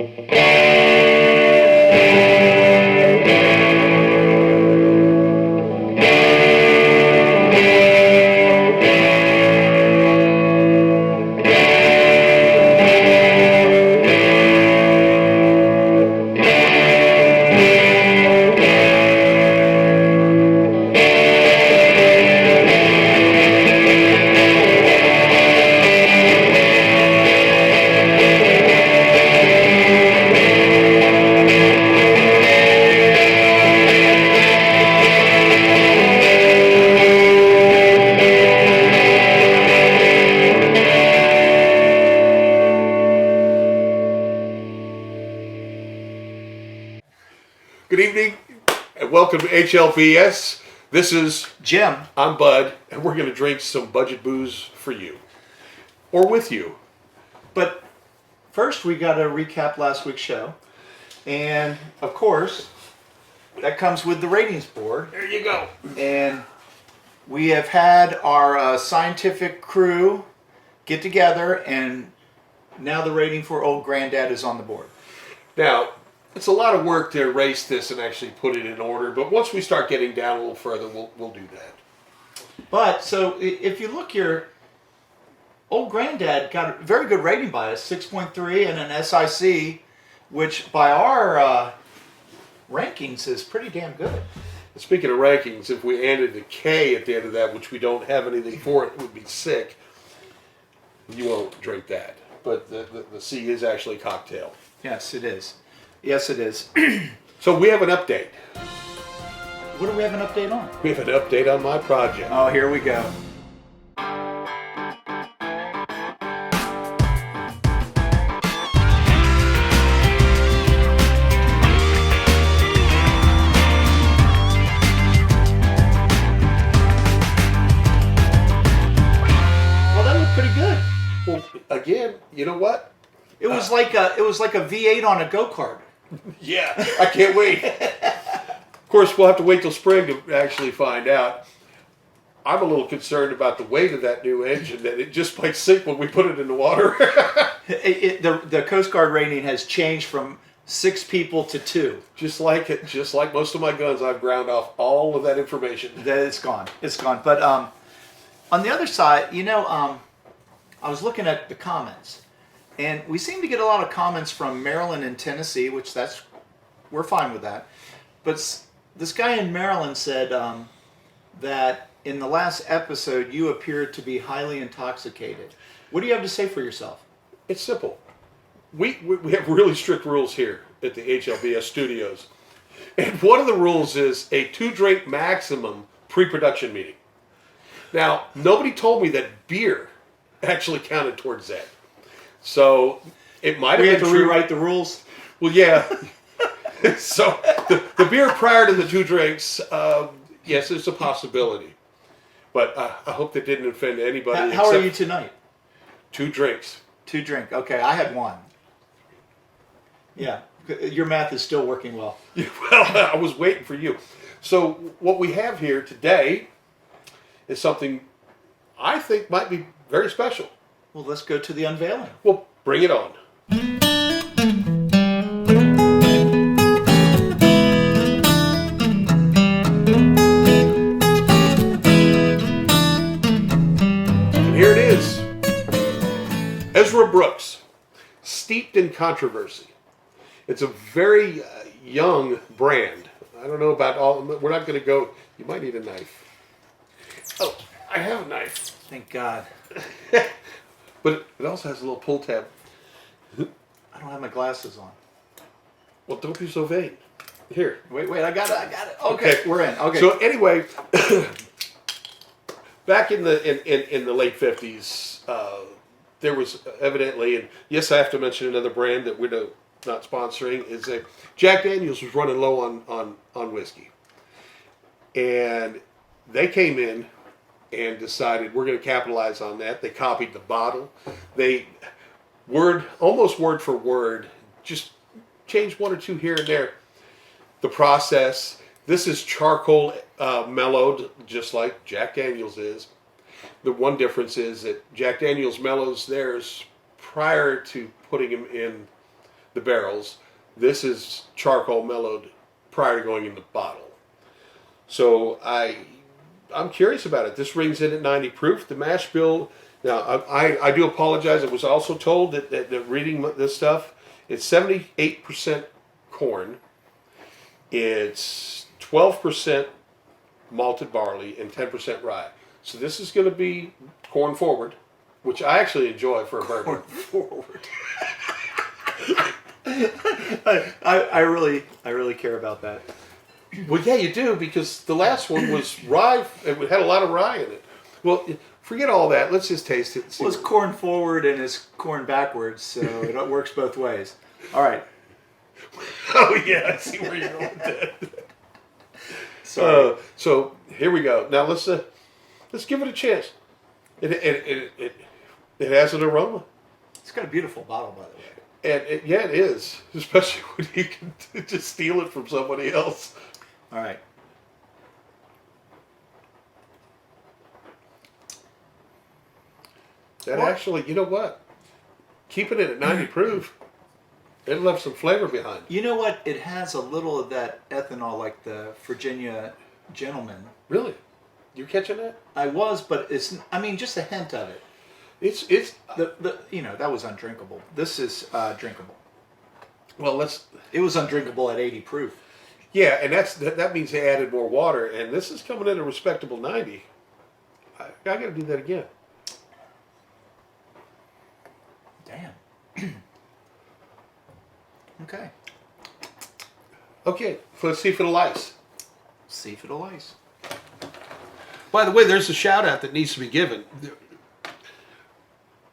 Good evening and welcome to HLVS. This is Jim. I'm Bud, and we're going to drink some budget booze for you. Or with you. But first we got to recap last week's show. And of course, that comes with the ratings board. There you go. And we have had our scientific crew get together, and now the rating for Old Granddad is on the board. Now, it's a lot of work to erase this and actually put it in order, but once we start getting down a little further, we'll do that. But, so if you look here, Old Granddad got a very good rating by us, 6.3, and an SIC, which by our rankings is pretty damn good. Speaking of rankings, if we added the K at the end of that, which we don't have anything for, it would be sick. You won't drink that. But the C is actually cocktail. Yes, it is. Yes, it is. So we have an update. What do we have an update on? We have an update on my project. Oh, here we go. Well, that looked pretty good. Well, again, you know what? It was like a V8 on a go-kart. Yeah, I can't wait. Of course, we'll have to wait till spring to actually find out. I'm a little concerned about the weight of that new engine, that it just might sink when we put it in the water. The Coast Guard rating has changed from 6 people to 2. Just like most of my guns, I've ground off all of that information. It's gone. It's gone. But on the other side, I was looking at the comments, and we seem to get a lot of comments from Maryland and Tennessee, which we're fine with that. But this guy in Maryland said that in the last episode you appeared to be highly intoxicated. What do you have to say for yourself? It's simple. We have really strict rules here at the HLBS studios. And one of the rules is a 2-drink maximum pre-production meeting. Now, nobody told me that beer actually counted towards that. So it might have been We had to true. rewrite the rules. Well, yeah. So the beer prior to the 2 drinks, yes, it's a possibility. But I hope that didn't offend anybody. How are you tonight? 2 drinks. 2 drink. Okay, I had 1. Yeah, your math is still working well. Well, I was waiting for you. So what we have here today is something I think might be very special. Well, let's go to the unveiling. Well, bring it on. And here it is. Ezra Brooks, steeped in controversy. It's a very young brand. I don't know about all. We're not going to go. You might need a knife. Oh, I have a knife. Thank God. But it also has a little pull tab. I don't have my glasses on. Well, don't be so vain. Here. Wait, I got it. Okay, we're in. Okay. So anyway, back in the late 50s, there was evidently, and yes, I have to mention another brand that we're not sponsoring, is a Jack Daniels was running low on whiskey. And they came in and decided we're going to capitalize on that. They copied the bottle. They almost word for word, just changed 1 or 2 here and there. The process. This is charcoal mellowed, just like Jack Daniels is. The one difference is that Jack Daniels mellows theirs prior to putting them in the barrels. This is charcoal mellowed prior to going in the bottle. So I'm curious about it. This rings in at 90 proof. The mash bill. Now I do apologize. It was also told that reading this stuff, it's 78% corn. It's 12% malted barley and 10% rye. So this is going to be corn forward, which I actually enjoy for a bourbon. Corn forward. I really care about that. Well, yeah, you do, because the last one was rye. It had a lot of rye in it. Well, forget all that. Let's just taste it. And see Well, it's corn forward and it's corn backwards, so it works both ways. All right. Oh yeah, I see where you're going with that. So here we go. Now let's give it a chance. It has an aroma, It's got a beautiful bottle, by the way. and it is, especially when you can just steal it from somebody else. All right. That What? actually, you know what? Keeping it at 90 proof, it left some flavor behind. You know what? It has a little of that ethanol, like the Virginia Gentleman. Really, you're catching that? I was, but it's. I mean, just a hint of it. It's That was undrinkable. This is drinkable. well, It was undrinkable at 80 proof. yeah, and that means they added more water, and this is coming in a respectable 90. I got to do that again. Damn. Okay. Okay, so let's see if it'll ice. See if it'll ice. By the way, there's a shout out that needs to be given.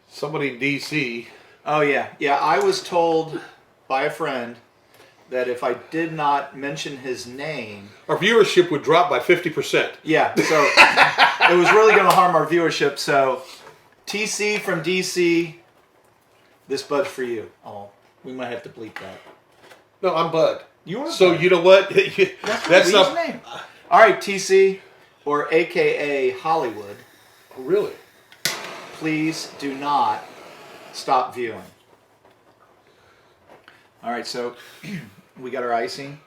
Somebody in D.C. Oh yeah, yeah. I was told by a friend that if I did not mention his name, Our viewership would drop by 50%. yeah, so it was really going to harm our viewership. So, TC from DC, this bud's for you. Oh, we might have to bleep that. No, I'm Bud. You are So Bud. you know what? That's not his name. All right, TC, or AKA Hollywood. really. Please do not stop viewing. All right, so we got our icing.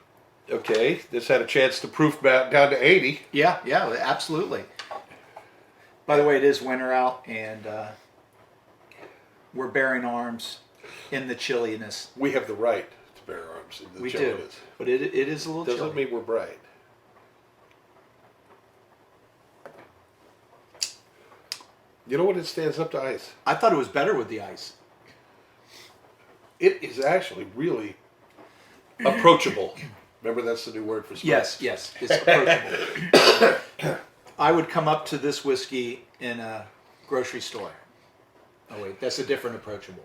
Okay, this had a chance to proof down to 80. Yeah, absolutely. By the way, it is winter out, and we're bearing arms in the chilliness. We have the right to bear arms. In the We do, chilliness. but it is a little Doesn't chilly. mean we're bright. You know what? It stands up to ice. I thought it was better with the ice. It is actually really approachable. Remember, that's the new word for spice. Yes, it's approachable. I would come up to this whiskey in a grocery store. Oh wait, that's a different approachable.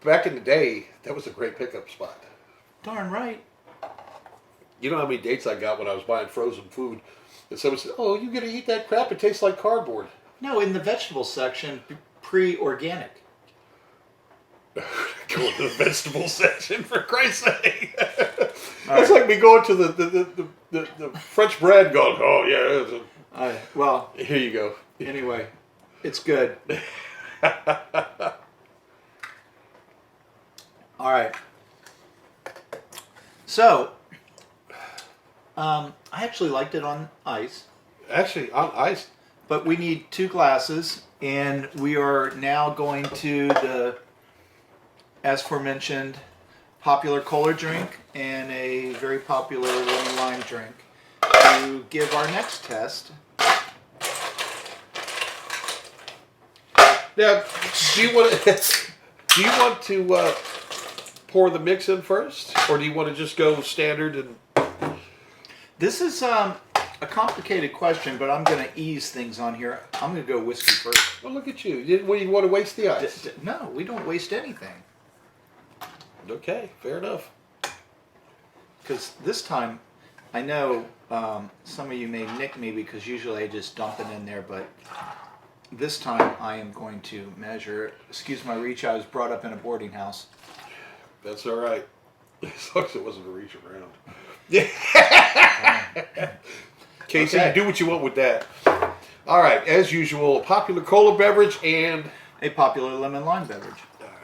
Back in the day, that was a great pickup spot. Darn right. You know how many dates I got when I was buying frozen food? And someone said, "Oh, you gonna eat that crap? It tastes like cardboard." No, in the vegetable section, pre-organic. Go to the vegetable section, for Christ's sake. That's like me going to the French bread going, "Oh yeah, Well, here you go." anyway, it's good. All right. So, I actually liked it on ice, Actually, on ice. but we need 2 glasses, and we are now going to the, as aforementioned, popular cola drink and a very popular lemon lime drink to give our next test. Now, do you want to pour the mix in first, or do you want to just go standard and? This is a complicated question, but I'm going to ease things on here. I'm going to go whiskey first. Well, look at you. You didn't want to waste the ice. No, we don't waste anything. Okay, fair enough. Because this time, I know some of you may nick me because usually I just dump it in there, but this time I am going to measure. Excuse my reach, I was brought up in a boarding house. That's all right. As long as it wasn't a reach around. Casey, Okay. you do what you want with that. All right, as usual, popular cola beverage and. A popular lemon lime beverage. All right.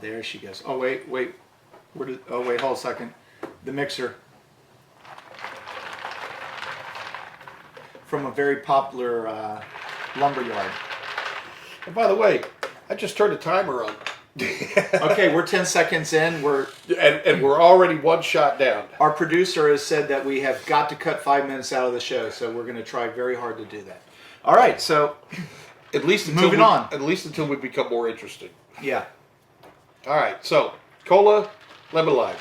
There she goes. Oh, wait. Wait, hold a second. The mixer. From a very popular lumberyard. And by the way, I just turned the timer on. Okay, we're 10 seconds in. And we're already one shot down. Our producer has said that we have got to cut 5 minutes out of the show, so we're going to try very hard to do that. All right, so At least moving on. At least until we become more interesting. Yeah. All right, so cola, lemon lime.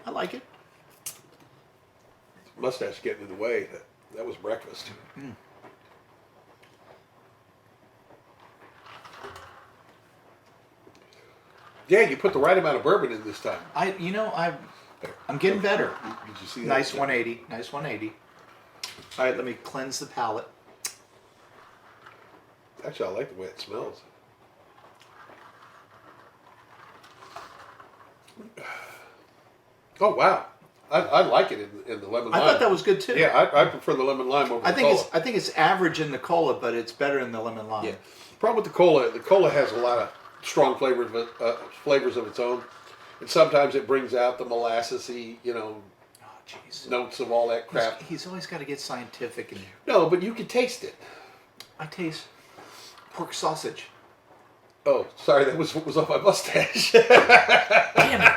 I like it. Mustache getting in the way. That was breakfast. Yeah, you put the right amount of bourbon in this time. I'm getting better. Did you see that? Nice 180. Nice 180. All right, let me cleanse the palate. Actually, I like the way it smells. Oh wow, I like it in the lemon lime. I thought that was good too. Yeah, I prefer the lemon lime over the cola. I think it's average in the cola, but it's better in the lemon lime. Yeah. Problem with the cola has a lot of strong flavors of its own, and sometimes it brings out the molassesy, notes of all that crap. He's always got to get scientific in here. No, but you can taste it. I taste pork sausage. Oh, sorry, that was what was on my mustache. Damn it.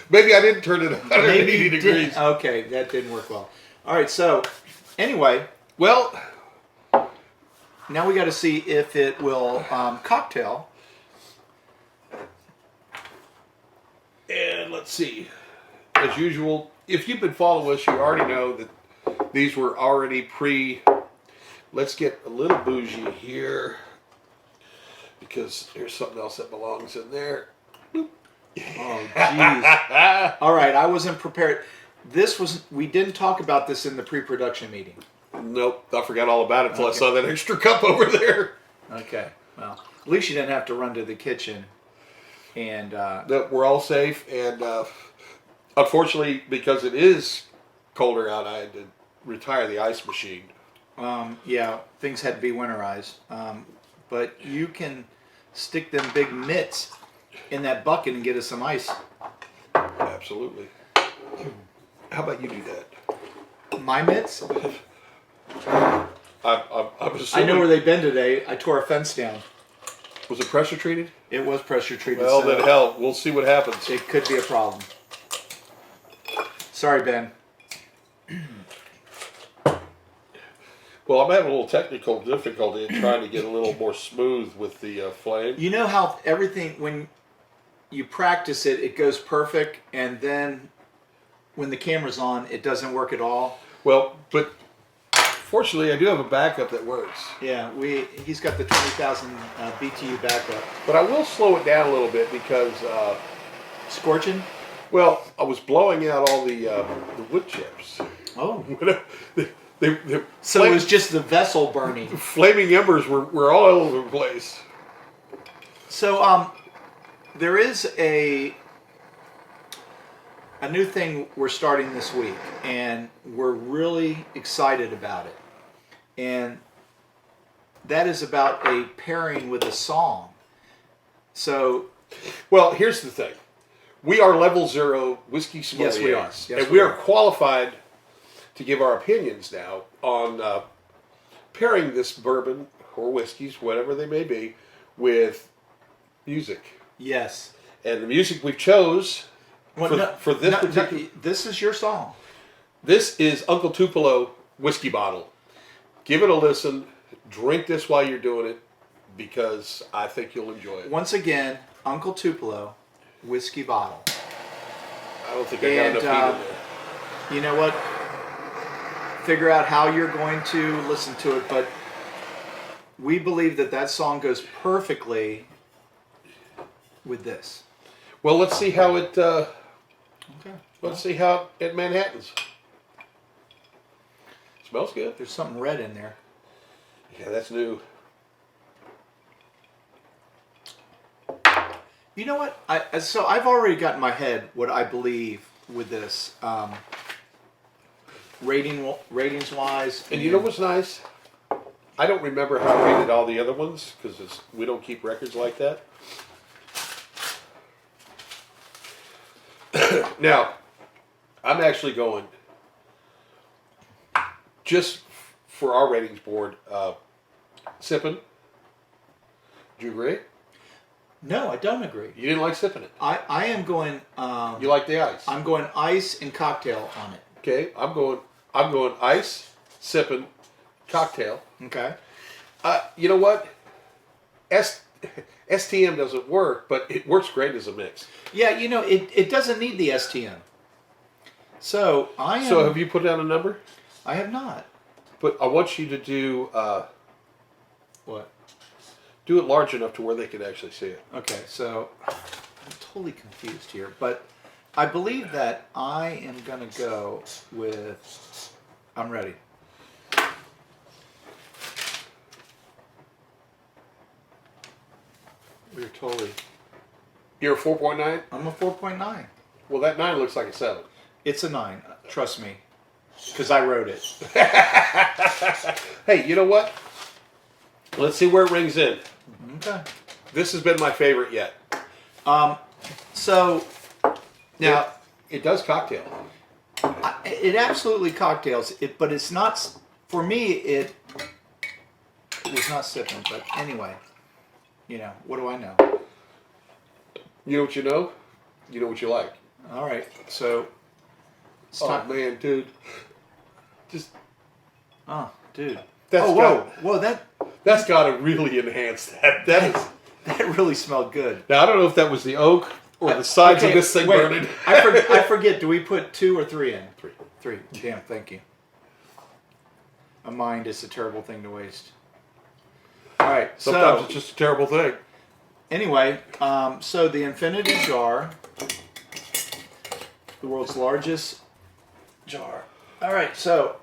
Maybe I didn't turn it 180 Maybe you degrees. did. Okay, that didn't work well. All right, so anyway, Well, now we got to see if it will cocktail. and let's see. As usual, if you've been following us, you already know that these were already Let's get a little bougie here because there's something else that belongs in there. Boop. Oh, jeez. All right, I wasn't prepared. We didn't talk about this in the pre-production meeting. Nope, I forgot all about it until I saw that extra cup over there. Okay, well, at least you didn't have to run to the kitchen. And That we're all safe, and unfortunately, because it is colder out, I had to retire the ice machine. yeah, things had to be winterized. But you can stick them big mitts in that bucket and get us some ice. Absolutely. How about you do that? My mitts? I'm I assuming, know where they've been today. I tore a fence down. Was it pressure treated? It was pressure treated. Well, so then hell, we'll see what happens. it could be a problem. Sorry, Ben. Well, I'm having a little technical difficulty in trying to get a little more smooth with the flame. You know how everything, when you practice it, it goes perfect, and then when the camera's on, it doesn't work at all? Well, but fortunately, I do have a backup that works. Yeah, he's got the 20,000 BTU backup. But I will slow it down a little bit because, Scorching? well, I was blowing out all the wood chips. Oh. So it was just the vessel burning. flaming embers were all over the place. So, there is a new thing we're starting this week, and we're really excited about it. And that is about a pairing with a song. So, Well, here's the thing. We are level 0 whiskey sommeliers. Yes, we are. Yes, and we we are are. qualified to give our opinions now on pairing this bourbon or whiskeys, whatever they may be, with music. yes. And the music we chose Well, for this particular... this is your song. This is Uncle Tupelo Whiskey Bottle. Give it a listen. Drink this while you're doing it because I think you'll enjoy it. Once again, Uncle Tupelo Whiskey Bottle. I don't think I got enough heat in there. You know what? Figure out how you're going to listen to it, but we believe that song goes perfectly with this. Well, let's see how it... Okay. Let's see how at Manhattan's. Smells good. There's something red in there. Yeah, that's new. You know what? So I've already got in my head what I believe with this. ratings wise. And you know what's nice? I don't remember how I rated all the other ones because we don't keep records like that. Now, I'm actually going just for our ratings board. Sipping. Do you agree? No, I don't agree. You didn't like sipping it. I am going. You like the ice. I'm going ice and cocktail on it. Okay, I'm going ice, sipping, cocktail. Okay. You know what? STM doesn't work, but it works great as a mix. Yeah, you know, it doesn't need the STM. So So have you put down a number? I have not. But I want you to do What? do it large enough to where they can actually see it. Okay, so I'm totally confused here, but I believe that I am going to go with. I'm ready. You're totally. You're a 4.9? I'm a 4.9. Well, that 9 looks like a 7. It's a 9. Trust me, because I wrote it. Hey, you know what? Let's see where it rings in. Okay. This has been my favorite yet. So now It does cocktail. it absolutely cocktails it, but it's not for me. It was not sipping, but anyway, you know what do I know? You know what you know? You know what you like. All right, so it's Oh time. man, dude. Just Oh, dude. That's Whoa! that's got to really enhance that. That really smelled good. Now I don't know if that was the oak or the sides of this thing burning. I forget. Do we put 2 or 3 in? 3. 3. Damn. Thank you. A mind is a terrible thing to waste. All right. Sometimes so it's just a terrible thing. anyway, so the infinity jar, the world's largest jar. All right. So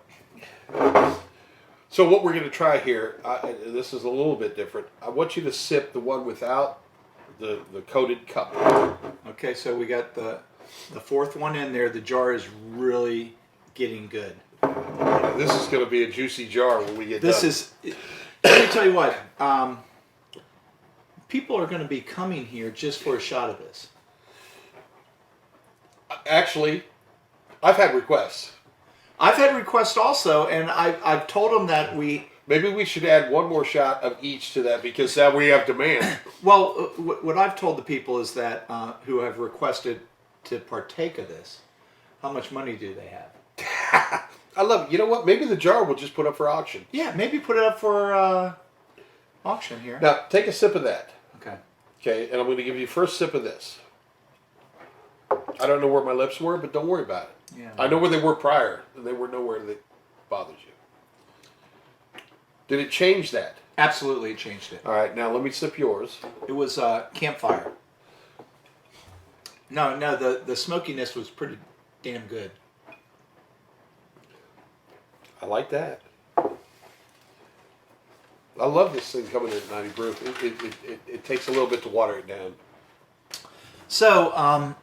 So what we're going to try here, this is a little bit different. I want you to sip the one without the coated cup. okay. So we got the fourth one in there. The jar is really getting good. This is going to be a juicy jar when we get This done. is. Let me tell you what. People are going to be coming here just for a shot of this. Actually, I've had requests. I've had requests also, and I've told them that Maybe we should add one more shot of each to that because now we have demand. well, what I've told the people is that who have requested to partake of this, how much money do they have? I love it. You know what? Maybe the jar we'll just put up for auction. Yeah, maybe put it up for auction here. Now, take a sip of that. Okay. Okay, and I'm going to give you first sip of this. I don't know where my lips were, but don't worry about it. Yeah. I know where they were prior, and they were nowhere that bothers you. Did it change that? Absolutely, it changed it. All right, now let me sip yours. It was campfire. No, the smokiness was pretty damn good. I like that. I love this thing coming in at 90 proof. It takes a little bit to water it down. So,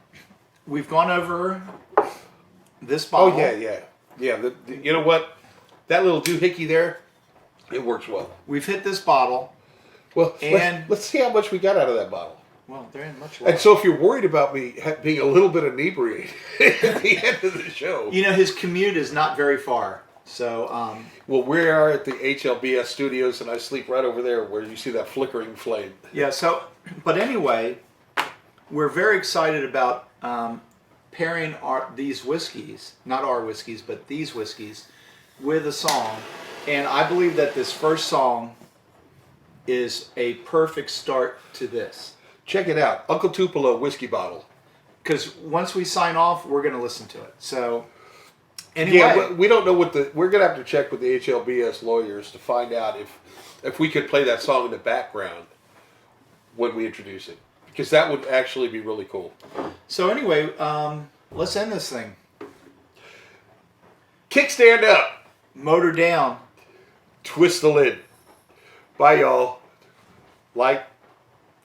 we've gone over this bottle. Oh, yeah. You know what? That little doohickey there, it works well. We've hit this bottle. Well, And- let's see how much we got out of that bottle. Well, there ain't much And left. so if you're worried about me being a little bit inebriated at the end of the show. You know, his commute is not very far. So, Well, we are at the HLBS studios, and I sleep right over there where you see that flickering flame. yeah, so, but anyway, we're very excited about pairing these whiskeys, not our whiskeys, but these whiskeys, with a song. And I believe that this first song is a perfect start to this. Check it out. Uncle Tupelo whiskey bottle. Because once we sign off, we're going to listen to it. So, anyway. Yeah, we don't know what we're going to have to check with the HLBS lawyers to find out if we could play that song in the background when we introduce it. Because that would actually be really cool. So anyway, let's end this thing. Kickstand up. Motor down. Twist the lid. Bye, y'all. Like,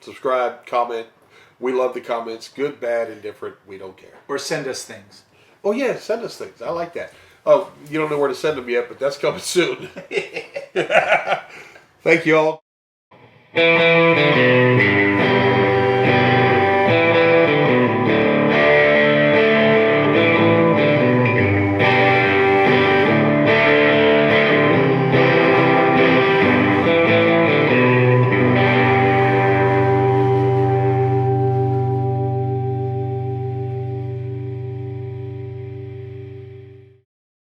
subscribe, comment. We love the comments. Good, bad, indifferent. We don't care. Or send us things. Oh, yeah. Send us things. I like that. Oh, you don't know where to send them yet, but that's coming soon. Thank you all.